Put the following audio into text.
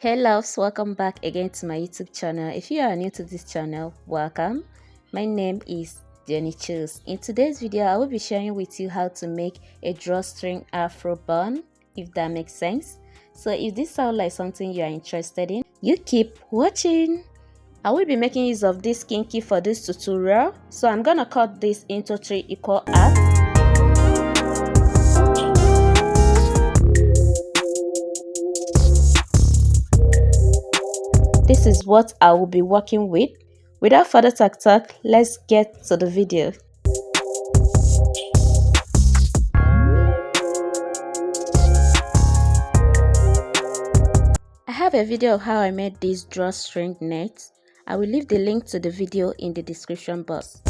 Hey loves, welcome back again to my YouTube channel. If you are new to this channel, welcome. My name is Jenny Chills. In today's video, I will be sharing with you how to make a drawstring afro bun, if that makes sense. So if this sounds like something you are interested in, you keep watching. I will be making use of this kinky for this tutorial. So I'm gonna cut this into 3 equal halves. This is what I will be working with. Without further talk, let's get to the video. I have a video of how I made these drawstring nets. I will leave the link to the video in the description box.